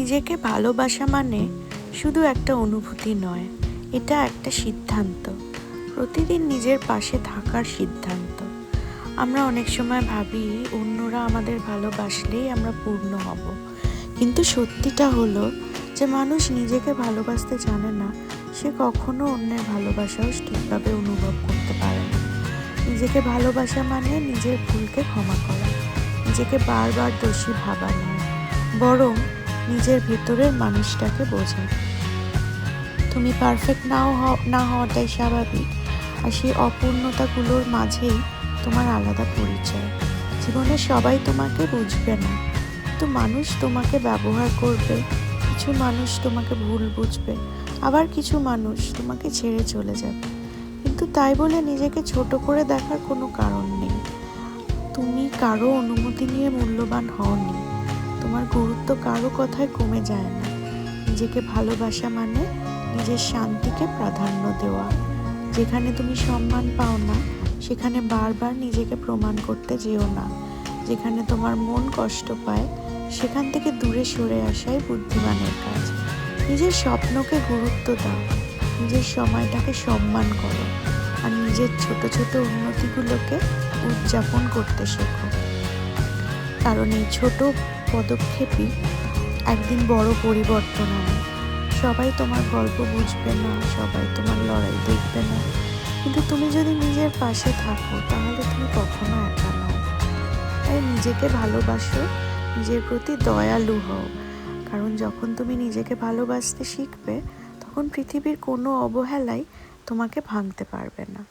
নিজেকে ভালোবাসা মানে শুধু একটা অনুভূতি নয়, এটা একটা সিদ্ধান্ত। প্রতিদিন নিজের পাশে থাকার সিদ্ধান্ত। আমরা অনেক সময় ভাবি অন্যরা আমাদের ভালোবাসলেই আমরা পূর্ণ হব, কিন্তু সত্যিটা হলো যে মানুষ নিজেকে ভালোবাসতে জানে না, সে কখনো অন্যের ভালোবাসাও ঠিকভাবে অনুভব করতে পারে না। নিজেকে ভালোবাসা মানে নিজের ভুলকে ক্ষমা করা, নিজেকে বারবার দোষী ভাবা নয়, বরং নিজের ভেতরের মানুষটাকে বোঝা। তুমি পারফেক্ট না হওয়াটাই স্বাভাবিক, আর সেই অপূর্ণতাগুলোর মাঝেই তোমার আলাদা পরিচয়। জীবনে সবাই তোমাকে বুঝবে না, কিন্তু মানুষ তোমাকে ব্যবহার করবে, কিছু মানুষ তোমাকে ভুল বুঝবে, আবার কিছু মানুষ তোমাকে ছেড়ে চলে যাবে। কিন্তু তাই বলে নিজেকে ছোট করে দেখার কোনো কারণ নেই। তুমি কারো অনুমতি নিয়ে মূল্যবান হওনি, তোমার গুরুত্ব কারো কথায় কমে যায় না। নিজেকে ভালোবাসা মানে নিজের শান্তিকে প্রাধান্য দেওয়া। যেখানে তুমি সম্মান পাও না, সেখানে বারবার নিজেকে প্রমাণ করতে যেও না। যেখানে তোমার মন কষ্ট পায়, সেখান থেকে দূরে সরে আসাই বুদ্ধিমানের কাজ। নিজের স্বপ্নকে গুরুত্ব দাও, নিজের সময়টাকে সম্মান করো, আর নিজের ছোট ছোট উন্নতিগুলোকে উদযাপন করতে শেখো। কারণ এই ছোট পদক্ষেপই একদিন বড় পরিবর্তন আনে। সবাই তোমার গল্প বুঝবে না, সবাই তোমার লড়াই দেখবে না, কিন্তু তুমি যদি নিজের পাশে থাকো তাহলে তুমি কখনো একা নও। তাই নিজেকে ভালোবাসো, নিজের প্রতি দয়ালু হও। কারণ যখন তুমি নিজেকে ভালোবাসতে শিখবে, তখন পৃথিবীর কোনো অবহেলাই তোমাকে ভাঙতে পারবে না।